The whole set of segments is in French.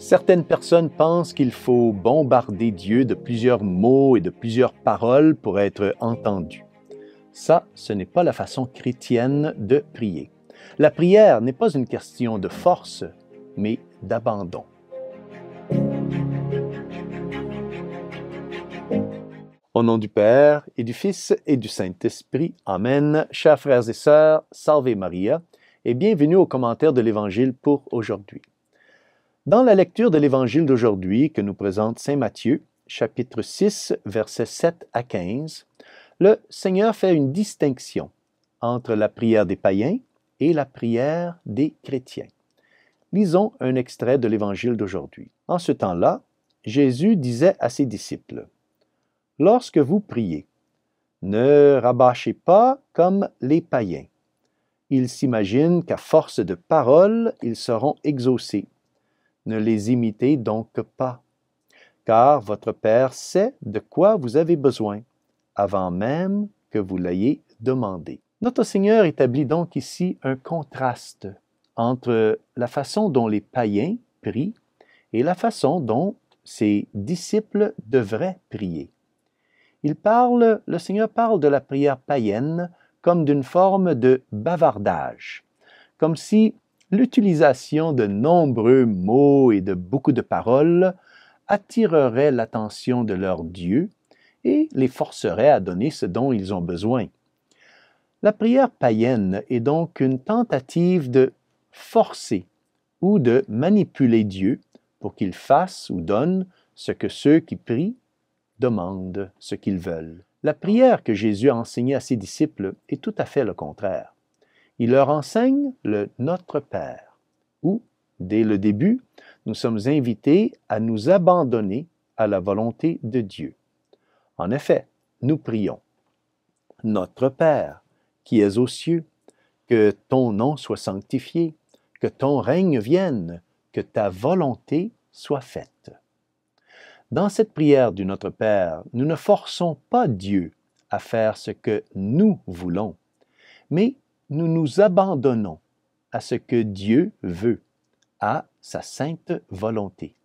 Certaines personnes pensent qu'il faut bombarder Dieu de plusieurs mots et de plusieurs paroles pour être entendu. Ça, ce n'est pas la façon chrétienne de prier. La prière n'est pas une question de force, mais d'abandon. Au nom du Père, et du Fils, et du Saint-Esprit. Amen. Chers frères et sœurs, Salve Maria, et bienvenue au commentaire de l'Évangile pour aujourd'hui. Dans la lecture de l'Évangile d'aujourd'hui que nous présente Saint Matthieu, chapitre 6, versets 7 à 15, le Seigneur fait une distinction entre la prière des païens et la prière des chrétiens. Lisons un extrait de l'Évangile d'aujourd'hui. En ce temps-là, Jésus disait à ses disciples, « Lorsque vous priez, ne rabâchez pas comme les païens. Ils s'imaginent qu'à force de paroles, ils seront exaucés. Ne les imitez donc pas, car votre Père sait de quoi vous avez besoin, avant même que vous l'ayez demandé. » Notre Seigneur établit donc ici un contraste entre la façon dont les païens prient et la façon dont ses disciples devraient prier. Le Seigneur parle de la prière païenne comme d'une forme de bavardage, comme si l'utilisation de nombreux mots et de beaucoup de paroles attirerait l'attention de leur Dieu et les forcerait à donner ce dont ils ont besoin. La prière païenne est donc une tentative de forcer ou de manipuler Dieu pour qu'il fasse ou donne ce que ceux qui prient demandent, ce qu'ils veulent. La prière que Jésus a enseignée à ses disciples est tout à fait le contraire. Il leur enseigne le Notre Père, où, dès le début, nous sommes invités à nous abandonner à la volonté de Dieu. En effet, nous prions « Notre Père, qui es aux cieux, que ton nom soit sanctifié, que ton règne vienne, que ta volonté soit faite. » Dans cette prière du Notre Père, nous ne forçons pas Dieu à faire ce que nous voulons, mais nous nous abandonnons à ce que Dieu veut, à sa sainte volonté.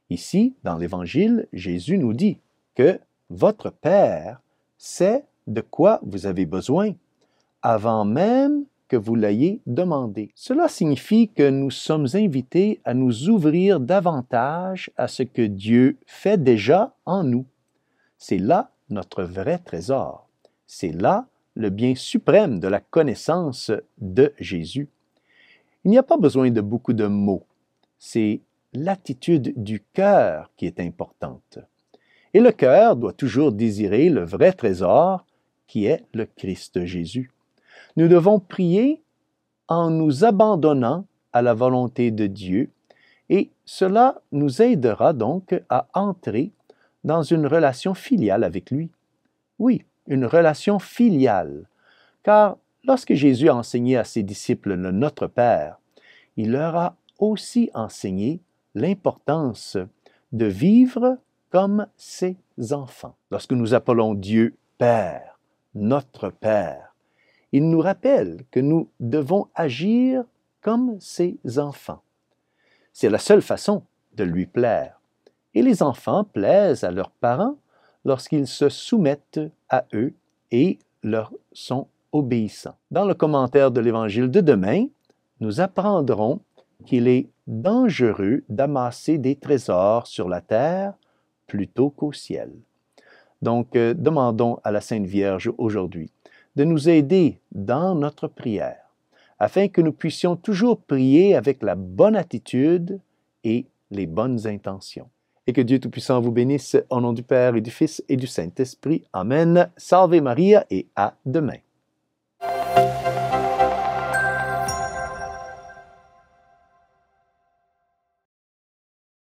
Ici, dans l'Évangile, Jésus nous dit que votre Père sait de quoi vous avez besoin, avant même que vous l'ayez demandé. Cela signifie que nous sommes invités à nous ouvrir davantage à ce que Dieu fait déjà en nous. C'est là notre vrai trésor. C'est là le bien suprême de la connaissance de Jésus. Il n'y a pas besoin de beaucoup de mots. C'est l'attitude du cœur qui est importante. Et le cœur doit toujours désirer le vrai trésor qui est le Christ Jésus. Nous devons prier en nous abandonnant à la volonté de Dieu et cela nous aidera donc à entrer dans une relation filiale avec lui. Oui, une relation filiale, car lorsque Jésus a enseigné à ses disciples le Notre Père, il leur a aussi enseigné l'importance de vivre comme ses enfants. Lorsque nous appelons Dieu Père, notre Père, il nous rappelle que nous devons agir comme ses enfants. C'est la seule façon de lui plaire. Et les enfants plaisent à leurs parents lorsqu'ils se soumettent à eux et leur sont obéissants. Dans le commentaire de l'Évangile de demain, nous apprendrons qu'il est dangereux d'amasser des trésors sur la terre plutôt qu'au ciel. Donc, demandons à la Sainte Vierge aujourd'hui de nous aider dans notre prière, afin que nous puissions toujours prier avec la bonne attitude et les bonnes intentions. Et que Dieu Tout-Puissant vous bénisse au nom du Père et du Fils et du Saint-Esprit. Amen. Salve Maria et à demain.